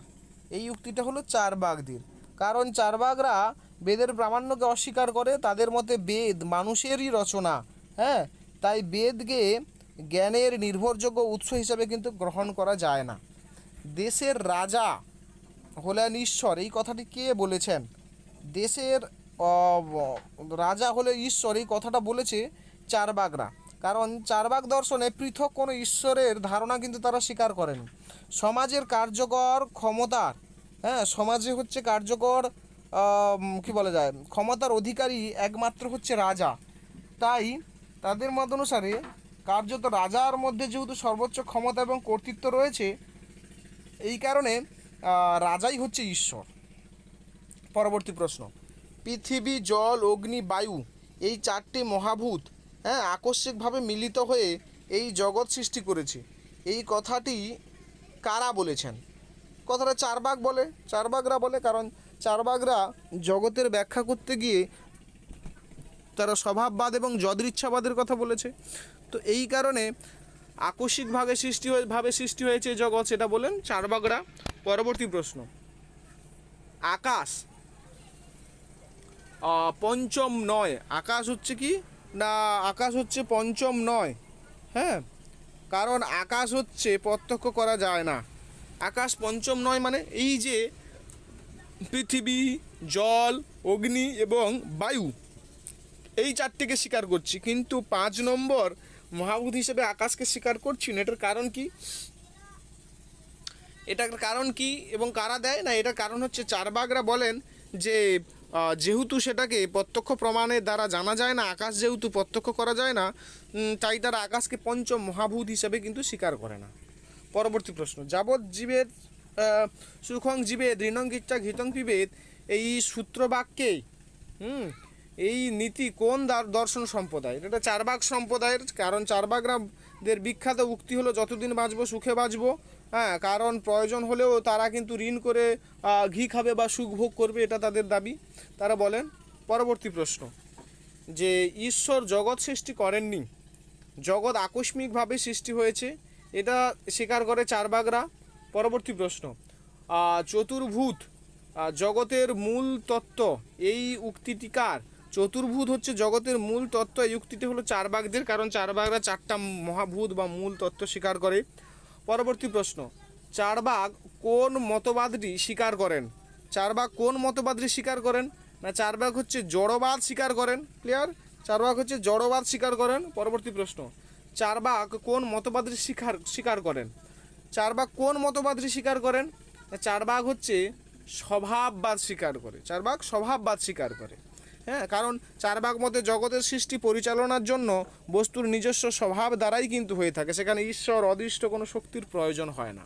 এই উক্তিটা হলো চার্বাকদের। কারণ চার্বাকরা বেদের প্রামাণ্যকে অস্বীকার করে, তাদের মতে বেদ মানুষেরই রচনা। হ্যাঁ, তাই বেদকে জ্ঞানের নির্ভরযোগ্য উৎস হিসাবে কিন্তু গ্রহণ করা যায় না। দেশের রাজা হলেন ঈশ্বর, এই কথাটি কে বলেছেন? দেশের রাজা হলে ঈশ্বর, এই কথাটা বলেছে চার্বাকরা। কারণ চার্বাক দর্শনে পৃথক কোনো ঈশ্বরের ধারণা কিন্তু তারা স্বীকার করেন। সমাজের কার্যকর ক্ষমতার, সমাজে হচ্ছে কার্যকর কি বলা যায়, ক্ষমতার অধিকারী একমাত্র হচ্ছে রাজা। তাই তাদের মত অনুসারে কার্যত রাজার মধ্যে যেহেতু সর্বোচ্চ ক্ষমতা এবং কর্তৃত্ব রয়েছে, এই কারণে রাজাই হচ্ছে ঈশ্বর। পরবর্তী প্রশ্ন, পৃথিবী, জল, অগ্নি, বায়ু, এই চারটি মহাভূত আকস্মিকভাবে মিলিত হয়ে এই জগৎ সৃষ্টি করেছে, এই কথাটি কারা বলেছেন? কথাটা চার্বাকরা বলে। কারণ চার্বাকরা জগতের ব্যাখ্যা করতে গিয়ে তারা স্বভাববাদ এবং যদৃচ্ছাবাদের কথা বলেছে। তো এই কারণে আকস্মিকভাবে সৃষ্টি হয়েছে জগৎ, সেটা বলেন চার্বাকরা। পরবর্তী প্রশ্ন, আকাশ পঞ্চম নয়। আকাশ হচ্ছে কি না, আকাশ হচ্ছে পঞ্চম নয়। হ্যাঁ, কারণ আকাশ হচ্ছে প্রত্যক্ষ করা যায় না। আকাশ পঞ্চম নয় মানে এই যে পৃথিবী, জল, অগ্নি এবং বায়ু, এই চারটিকে স্বীকার করছি, কিন্তু 5 নম্বর মহাভূত হিসেবে আকাশকে স্বীকার করছি না। এটার কারণ কি? এটার কারণ কি এবং কারা দেয় না? এটার কারণ হচ্ছে চারবাগরা বলেন যে যেহেতু সেটাকে প্রত্যক্ষ প্রমাণের দ্বারা জানা যায় না, আকাশ যেহেতু প্রত্যক্ষ করা যায় না, তাই তারা আকাশকে পঞ্চম মহাভূত হিসেবে কিন্তু স্বীকার করে না। পরবর্তী প্রশ্ন, যাবৎ জীবের সুখং জীবে দৃঢ়ং ইচ্ছা ঘৃতং পিবেদ, এই সূত্রবাক্যে এই নীতি কোন দর্শন সম্প্রদায়? এটা চারবাগ সম্প্রদায়ের। কারণ চারবাগরাদের বিখ্যাত উক্তি হলো যতদিন বাঁচবো সুখে বাঁচবো। হ্যাঁ, কারণ প্রয়োজন হলেও তারা কিন্তু ঋণ করে ঘি খাবে বা সুখ ভোগ করবে, এটা তাদের দাবি, তারা বলেন। পরবর্তী প্রশ্ন, যে ঈশ্বর জগৎ সৃষ্টি করেননি, জগৎ আকস্মিকভাবে সৃষ্টি হয়েছে, এটা স্বীকার করে চারবাগরা। পরবর্তী প্রশ্ন, চতুর্ভূত জগতের মূল তত্ত্ব, এই উক্তিটিকার। চতুর্ভূত হচ্ছে জগতের মূল তত্ত্ব, এই উক্তিটি হলো চারবাগদের, কারণ চারবাগরা 4টা মহাভূত বা মূল তত্ত্ব স্বীকার করে। পরবর্তী প্রশ্ন, চারবাগ কোন মতবাদটি স্বীকার করেন? চারবাগ কোন মতবাদটি স্বীকার করেন? না, চারবাগ হচ্ছে জড়বাদ স্বীকার করেন। ক্লিয়ার? চারবাগ হচ্ছে জড়বাদ স্বীকার করেন। পরবর্তী প্রশ্ন, চারবাগ কোন মতবাদটি স্বীকার করেন? চারবাগ কোন মতবাদটি স্বীকার করেন? চারবাগ হচ্ছে স্বভাববাদ স্বীকার করে। চারবাগ স্বভাববাদ স্বীকার করে। হ্যাঁ, কারণ চারবাগ মতে জগতের সৃষ্টি পরিচালনার জন্য বস্তুর নিজস্ব স্বভাব দ্বারাই কিন্তু হয়ে থাকে, সেখানে ঈশ্বর অদৃষ্ট কোনো শক্তির প্রয়োজন হয় না।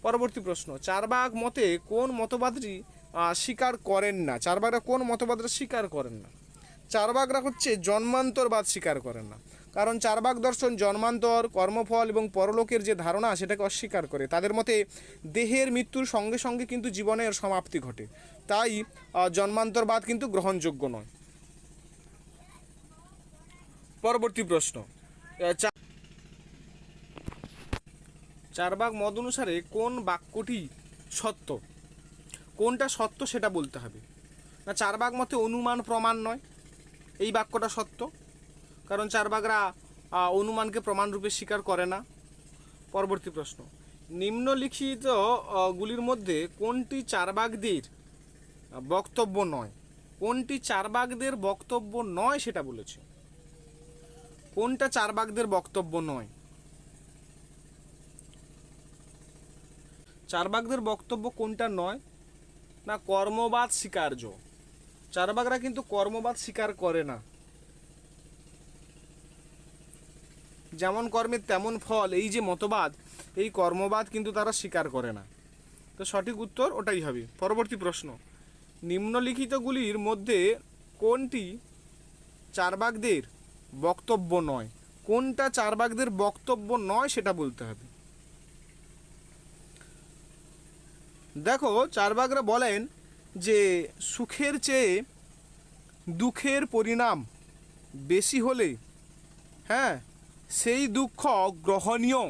পরবর্তী প্রশ্ন, চারবাগ মতে কোন মতবাদটি স্বীকার করেন না? চারবাগরা কোন মতবাদটা স্বীকার করেন না? চারবাগরা হচ্ছে জন্মান্তরবাদ স্বীকার করেন না, কারণ চারবাগ দর্শন জন্মান্তর, কর্মফল এবং পরলোকের যে ধারণা সেটাকে অস্বীকার করে। তাদের মতে দেহের মৃত্যুর সঙ্গে সঙ্গে কিন্তু জীবনের সমাপ্তি ঘটে, তাই জন্মান্তরবাদ কিন্তু গ্রহণযোগ্য নয়। পরবর্তী প্রশ্ন, চারবাগ মত অনুসারে কোন বাক্যটি সত্য? কোনটা সত্য সেটা বলতে হবে। না, চারবাগ মতে অনুমান প্রমাণ নয়, এই বাক্যটা সত্য, কারণ চারবাগরা অনুমানকে প্রমাণরূপে স্বীকার করে না। পরবর্তী প্রশ্ন, নিম্নলিখিত গুলির মধ্যে কোনটি চারবাগদের বক্তব্য নয়? কোনটি চারবাগদের বক্তব্য নয় সেটা বলেছে। কোনটা চারবাগদের বক্তব্য নয়? চারবাগদের বক্তব্য কোনটা নয়? না, কর্মবাদ স্বীকার্য। চারবাগরা কিন্তু কর্মবাদ স্বীকার করে না, যেমন কর্মের তেমন ফল, এই যে মতবাদ, এই কর্মবাদ কিন্তু তারা স্বীকার করে না। তো সঠিক উত্তর ওটাই হবে। পরবর্তী প্রশ্ন, নিম্নলিখিতগুলির মধ্যে কোনটি চারবাগদের বক্তব্য নয়? কোনটা চারবাগদের বক্তব্য নয় সেটা বলতে হবে। দেখো, চারবাগরা বলেন যে সুখের চেয়ে দুঃখের পরিণাম বেশি হলে হ্যাঁ সেই দুঃখ গ্রহণীয়,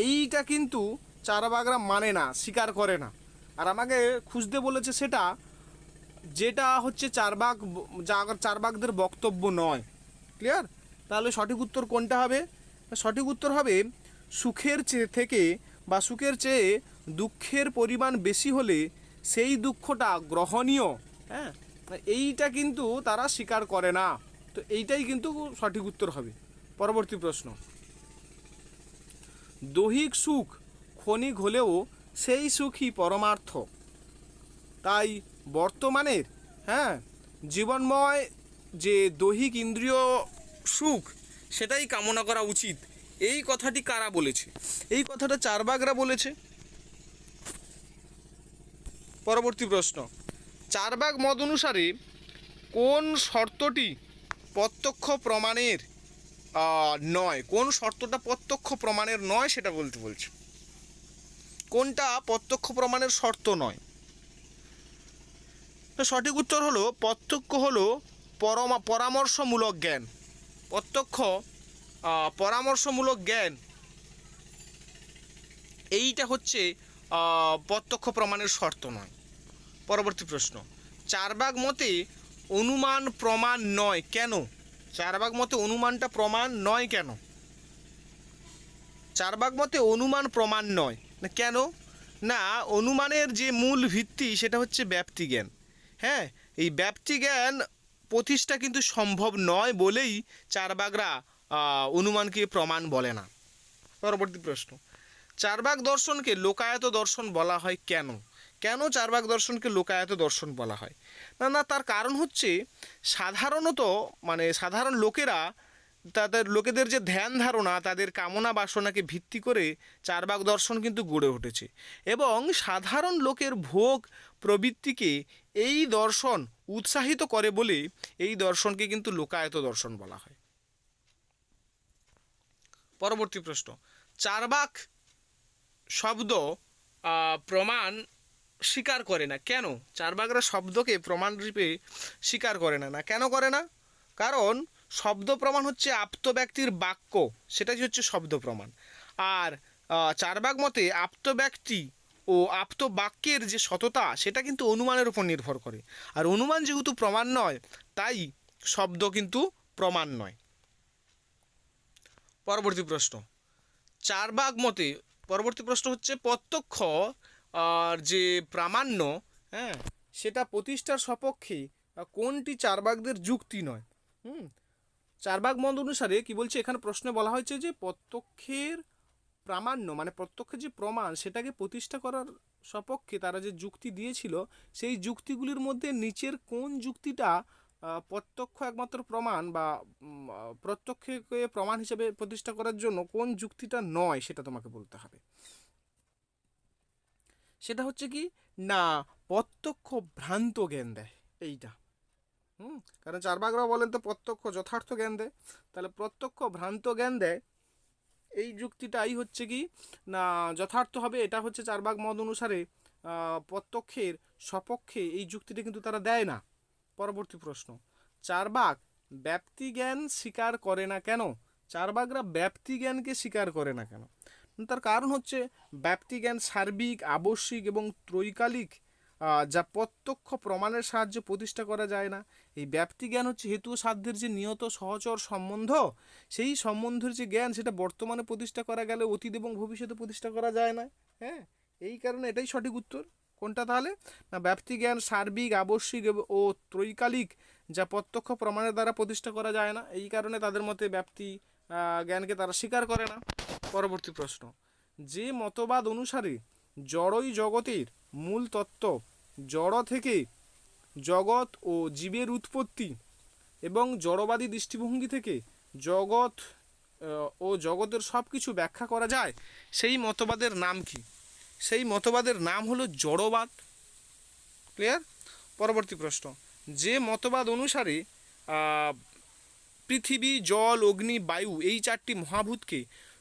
এইটা কিন্তু চারবাগরা মানে না, স্বীকার করে না। আর আমাকে খুঁজতে বলেছে সেটা, যেটা হচ্ছে চারবাগদের বক্তব্য নয়। ক্লিয়ার? তাহলে সঠিক উত্তর কোনটা হবে? সঠিক উত্তর হবে সুখের সুখের চেয়ে দুঃখের পরিমাণ বেশি হলে সেই দুঃখটা গ্রহণীয়। হ্যাঁ, এইটা কিন্তু তারা স্বীকার করে না, তো এইটাই কিন্তু সঠিক উত্তর হবে। পরবর্তী প্রশ্ন, দৈহিক সুখ ক্ষণিক হলেও সেই সুখই পরমার্থ, তাই বর্তমানের জীবনময় যে দৈহিক ইন্দ্রিয় সুখ সেটাই কামনা করা উচিত। এই কথাটি কারা বলেছে? এই কথাটা চারবাগরা বলেছে। পরবর্তী প্রশ্ন, চারবাগ মত অনুসারে কোন শর্তটি প্রত্যক্ষ প্রমাণের নয়? কোন শর্তটা প্রত্যক্ষ প্রমাণের নয় সেটা বলতে বলছে। কোনটা প্রত্যক্ষ প্রমাণের শর্ত নয়? তো সঠিক উত্তর হলো প্রত্যক্ষ হলো পরামর্শমূলক জ্ঞান। প্রত্যক্ষ পরামর্শমূলক জ্ঞান, এইটা হচ্ছে প্রত্যক্ষ প্রমাণের শর্ত নয়। পরবর্তী প্রশ্ন, চারবাগ মতে অনুমান প্রমাণ নয় কেন? চারবাক মতে অনুমানটা প্রমাণ নয় কেন? চারবাক মতে অনুমান প্রমাণ নয় না কেন? না, অনুমানের যে মূল ভিত্তি সেটা হচ্ছে ব্যাপ্তিজ্ঞান। হ্যাঁ, এই ব্যাপ্তিজ্ঞান প্রতিষ্ঠা কিন্তু সম্ভব নয় বলেই চারবাকরা অনুমানকে প্রমাণ বলে না। পরবর্তী প্রশ্ন, চারবাক দর্শনকে লোকায়ত দর্শন বলা হয় কেন? কেন চারবাক দর্শনকে লোকায়ত দর্শন বলা হয়? না, তার কারণ হচ্ছে সাধারণত সাধারণ লোকেদের যে ধ্যান ধারণা, তাদের কামনা বাসনাকে ভিত্তি করে চারবাক দর্শন কিন্তু গড়ে উঠেছে এবং সাধারণ লোকের ভোগ প্রবৃত্তিকে এই দর্শন উৎসাহিত করে বলে এই দর্শনকে কিন্তু লোকায়ত দর্শন বলা হয়। পরবর্তী প্রশ্ন, চারবাক শব্দ প্রমাণ স্বীকার করে না কেন? চারবাকরা শব্দকে প্রমাণ রূপে স্বীকার করে না কেন করে না? কারণ শব্দ প্রমাণ হচ্ছে আপ্ত ব্যক্তির বাক্য, সেটাই হচ্ছে শব্দ প্রমাণ। আর চারবাক মতে আপ্ত ব্যক্তি ও আপ্ত বাক্যের যে সততা সেটা কিন্তু অনুমানের উপর নির্ভর করে। আর অনুমান যেহেতু প্রমাণ নয়, তাই শব্দ কিন্তু প্রমাণ নয়। পরবর্তী প্রশ্ন, চারবাক মতে পরবর্তী প্রশ্ন হচ্ছে প্রত্যক্ষ আর যে প্রামাণ্য, হ্যাঁ, সেটা প্রতিষ্ঠার সপক্ষে কোনটি চারবাকদের যুক্তি নয়? চারবাক মত অনুসারে কি বলছে এখানে প্রশ্নে বলা হয়েছে যে প্রত্যক্ষের প্রামাণ্য প্রত্যক্ষের যে প্রমাণ সেটাকে প্রতিষ্ঠা করার সপক্ষে তারা যে যুক্তি দিয়েছিল, সেই যুক্তিগুলির মধ্যে নিচের কোন যুক্তিটা প্রত্যক্ষ একমাত্র প্রমাণ বা প্রত্যক্ষকে প্রমাণ হিসেবে প্রতিষ্ঠা করার জন্য কোন যুক্তিটা নয় সেটা তোমাকে বলতে হবে। সেটা হচ্ছে কি না, প্রত্যক্ষ ভ্রান্ত জ্ঞান দেয় এইটা। কারণ চারবাকরা বলেন তো প্রত্যক্ষ যথার্থ জ্ঞান দেয়, তাহলে প্রত্যক্ষ ভ্রান্ত জ্ঞান দেয় এই যুক্তিটাই হচ্ছে কি না যথার্থ হবে। এটা হচ্ছে চারবাক মত অনুসারে প্রত্যক্ষের সপক্ষে এই যুক্তিটা কিন্তু তারা দেয় না। পরবর্তী প্রশ্ন, চারবাক ব্যাপ্তি জ্ঞান স্বীকার করে না কেন? চারবাকরা ব্যাপ্তি জ্ঞানকে স্বীকার করে না কেন? তার কারণ হচ্ছে ব্যাপ্তি জ্ঞান সার্বিক, আবশ্যিক এবং ত্রৈকালিক, যা প্রত্যক্ষ প্রমাণের সাহায্যে প্রতিষ্ঠা করা যায় না। এই ব্যাপ্তি জ্ঞান হচ্ছে হেতু সাধ্যের যে নিয়ত সহচর সম্বন্ধ, সেই সম্বন্ধের যে জ্ঞান সেটা বর্তমানে প্রতিষ্ঠা করা গেলে অতীত এবং ভবিষ্যতে প্রতিষ্ঠা করা যায় না। হ্যাঁ, এই কারণে এটাই সঠিক উত্তর। কোনটা তাহলে? না, ব্যাপ্তি জ্ঞান সার্বিক, আবশ্যিক ও ত্রৈকালিক, যা প্রত্যক্ষ প্রমাণের দ্বারা প্রতিষ্ঠা করা যায় না, এই কারণে তাদের মতে ব্যাপ্তি জ্ঞানকে তারা স্বীকার করে না। পরবর্তী প্রশ্ন, যে মতবাদ অনুসারে জড়ই জগতের মূল তত্ত্ব, জড় থেকে জগৎ ও জীবের উৎপত্তি এবং জড়বাদী দৃষ্টিভঙ্গি থেকে জগৎ ও জগতের সব কিছু ব্যাখ্যা করা যায়, সেই মতবাদের নাম কি? সেই মতবাদের নাম হলো জড়বাদ। ক্লিয়ার? পরবর্তী প্রশ্ন, যে মতবাদ অনুসারে পৃথিবী, জল, অগ্নি, বায়ু এই চারটি মহাভূতকে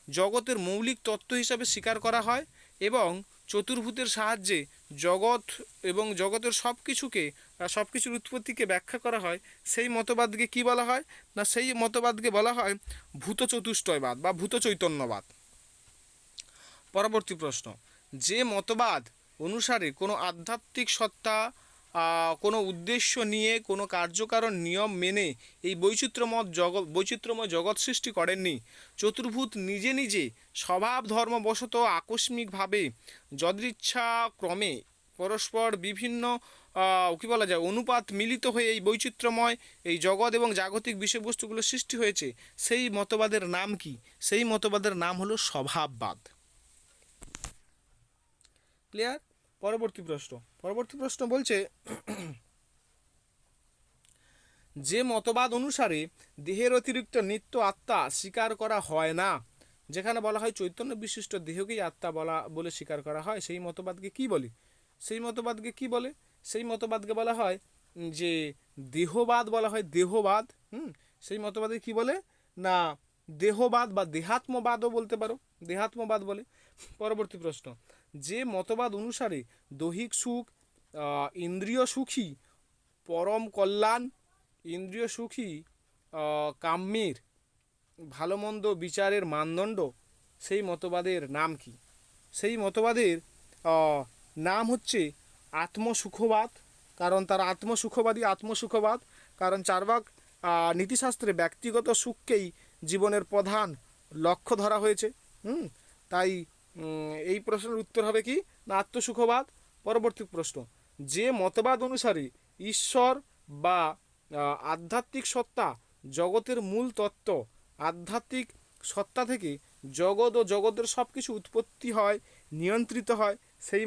জগতের মৌলিক তত্ত্ব হিসাবে স্বীকার করা হয় এবং চতুর্ভূতের সাহায্যে জগৎ এবং জগতের সব কিছুর উৎপত্তিকে ব্যাখ্যা করা হয়, সেই মতবাদকে কি বলা হয়? না, সেই মতবাদকে বলা হয় ভূত চতুষ্টয়বাদ বা ভূত চৈতন্যবাদ। পরবর্তী প্রশ্ন, যে মতবাদ অনুসারে কোনো আধ্যাত্মিক সত্তা কোনো উদ্দেশ্য নিয়ে কোনো কার্যকারণ নিয়ম মেনে এই বৈচিত্র্যময় জগৎ সৃষ্টি করেননি, চতুর্ভূত নিজে নিজে স্বভাব ধর্মবশত আকস্মিকভাবে যদৃচ্ছাক্রমে পরস্পর বিভিন্ন অনুপাত মিলিত হয়ে এই বৈচিত্র্যময় এই জগৎ এবং জাগতিক বিষয়বস্তুগুলো সৃষ্টি হয়েছে, সেই মতবাদের নাম কি? সেই মতবাদের নাম হলো স্বভাববাদ। ক্লিয়ার? পরবর্তী প্রশ্ন বলছে যে মতবাদ অনুসারে দেহের অতিরিক্ত নিত্য আত্মা স্বীকার করা হয় না, যেখানে বলা হয় চৈতন্য বিশিষ্ট দেহকেই আত্মা বলে স্বীকার করা হয়, সেই মতবাদকে কি বলে? সেই মতবাদকে বলা হয় যে দেহবাদ বলা হয়, দেহবাদ। সেই মতবাদে কি বলে? না, দেহবাদ বা দেহাত্মবাদও বলতে পারো, দেহাত্মবাদ বলে। পরবর্তী প্রশ্ন, যে মতবাদ অনুসারে দৈহিক সুখ, ইন্দ্রিয় সুখী পরম কল্যাণ, ইন্দ্রিয় সুখী কাম্যের ভালো মন্দ বিচারের মানদণ্ড, সেই মতবাদের নাম কি? সেই মতবাদের নাম হচ্ছে আত্মসুখবাদ, কারণ তারা আত্মসুখবাদ। কারণ চারবাক নীতিশাস্ত্রে ব্যক্তিগত সুখকেই জীবনের প্রধান লক্ষ্য ধরা হয়েছে। তাই এই প্রশ্নের উত্তর হবে কি না আত্মসুখবাদ। পরবর্তী প্রশ্ন, যে মতবাদ অনুসারে ঈশ্বর বা আধ্যাত্মিক সত্তা জগতের মূল তত্ত্ব, আধ্যাত্মিক সত্তা থেকে জগৎ ও জগতের সব কিছু উৎপত্তি হয়, নিয়ন্ত্রিত হয়, সেই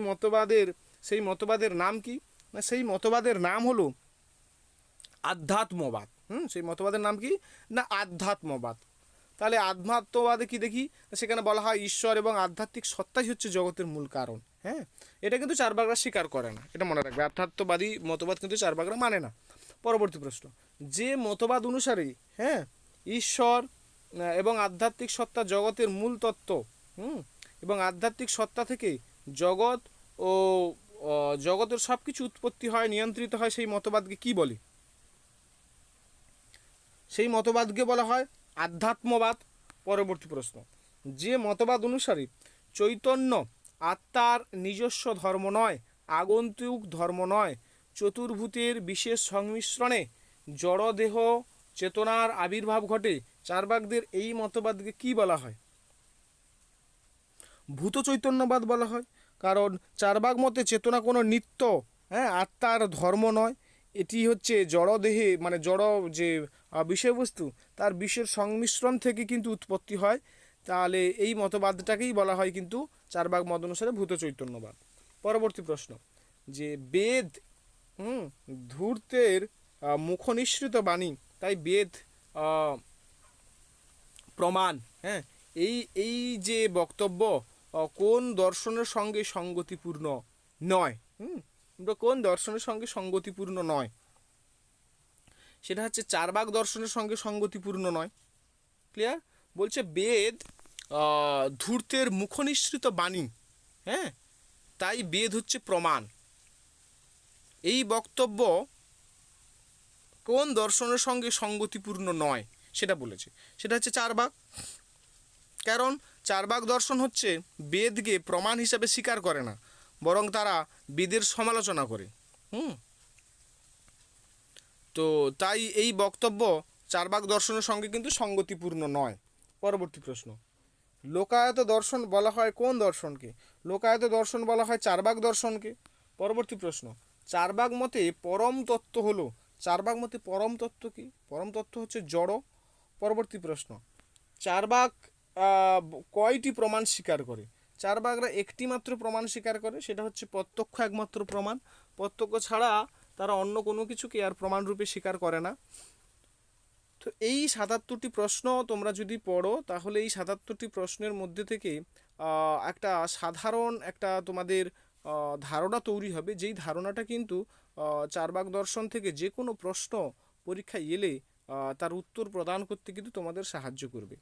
মতবাদের নাম কি না সেই মতবাদের নাম হলো আধ্যাত্মবাদ। সেই মতবাদের নাম কি না আধ্যাত্মবাদ। তাহলে আধ্যাত্মবাদে কি দেখি, সেখানে বলা হয় ঈশ্বর এবং আধ্যাত্মিক সত্তাই হচ্ছে জগতের মূল কারণ। হ্যাঁ, এটা কিন্তু চারবাকরা স্বীকার করে না, এটা মনে রাখবে। আধ্যাত্মবাদী মতবাদ কিন্তু চারবাকরা মানে না। পরবর্তী প্রশ্ন, যে মতবাদ অনুসারে ঈশ্বর এবং আধ্যাত্মিক সত্তা জগতের মূল তত্ত্ব, এবং আধ্যাত্মিক সত্তা থেকে জগৎ ও জগতের সব কিছু উৎপত্তি হয়, নিয়ন্ত্রিত হয়, সেই মতবাদকে কি বলে? সেই মতবাদকে বলা হয় আধ্যাত্মবাদ। পরবর্তী প্রশ্ন, যে মতবাদ অনুসারে চৈতন্য আত্মার নিজস্ব ধর্ম নয়, আগন্তুক ধর্ম নয়, চতুর্ভূতের বিশেষ সংমিশ্রণে জড়দেহ চেতনার আবির্ভাব ঘটে, চারবাকদের এই মতবাদকে কি বলা হয়? ভূত চৈতন্যবাদ বলা হয়। কারণ চারবাক মতে চেতনা কোনো নিত্য আত্মার ধর্ম নয়, এটি হচ্ছে জড়দেহে মানে জড় যে বিষয়বস্তু তার বিশেষ সংমিশ্রণ থেকে কিন্তু উৎপত্তি হয়। তাহলে এই মতবাদটাকেই বলা হয় কিন্তু চারবাক মত অনুসারে ভূত চৈতন্যবাদ। পরবর্তী প্রশ্ন, যে বেদ ধূর্তের মুখনিসৃত বাণী, তাই বেদ প্রমাণ। হ্যাঁ, এই যে বক্তব্য কোন দর্শনের সঙ্গে সঙ্গতিপূর্ণ নয়? কোন দর্শনের সঙ্গে সঙ্গতিপূর্ণ নয়? সেটা হচ্ছে চারবাক দর্শনের সঙ্গে সঙ্গতিপূর্ণ নয়। ক্লিয়ার? বলছে বেদ ধূর্তের মুখনিসৃত বাণী, হ্যাঁ, তাই বেদ হচ্ছে প্রমাণ। এই বক্তব্য কোন দর্শনের সঙ্গে সঙ্গতিপূর্ণ নয় সেটা বলেছে, সেটা হচ্ছে চারবাক। কারণ চারবাক দর্শন হচ্ছে বেদকে প্রমাণ হিসাবে স্বীকার করে না, বরং তারা বেদের সমালোচনা করে। তো তাই এই বক্তব্য চারবাক দর্শনের সঙ্গে কিন্তু সঙ্গতিপূর্ণ নয়। পরবর্তী প্রশ্ন, লোকায়ত দর্শন বলা হয় কোন দর্শনকে? লোকায়ত দর্শন বলা হয় চারবাক দর্শনকে। পরবর্তী প্রশ্ন, চারবাক মতে পরম তত্ত্ব হলো, চারবাক মতে পরম তত্ত্ব কি? পরম তত্ত্ব হচ্ছে জড়। পরবর্তী প্রশ্ন, চারবাক কয়টি প্রমাণ স্বীকার করে? চারবাকরা একটি মাত্র প্রমাণ স্বীকার করে, সেটা হচ্ছে প্রত্যক্ষ একমাত্র প্রমাণ। প্রত্যক্ষ ছাড়া তারা অন্য কোনো কিছুকে আর প্রমাণরূপে স্বীকার করে না। তো এই ৭৭টি প্রশ্ন তোমরা যদি পড়ো তাহলে এই ৭৭টি প্রশ্নের মধ্যে থেকে একটা সাধারণ একটা তোমাদের ধারণা তৈরি হবে, যেই ধারণাটা কিন্তু চারবাক দর্শন থেকে যে কোনো প্রশ্ন পরীক্ষায় এলে তার উত্তর প্রদান করতে কিন্তু তোমাদের সাহায্য করবে।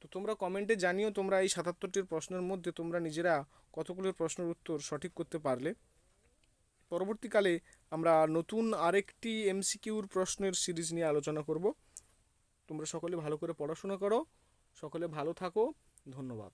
তো তোমরা কমেন্টে জানিও তোমরা এই ৭৭টির প্রশ্নের মধ্যে তোমরা নিজেরা কতগুলো প্রশ্নের উত্তর সঠিক করতে পারলে। পরবর্তীকালে আমরা নতুন আরেকটি এমসিকিউর প্রশ্নের সিরিজ নিয়ে আলোচনা করব। তোমরা সকলে ভালো করে পড়াশোনা করো, সকলে ভালো থাকো, ধন্যবাদ।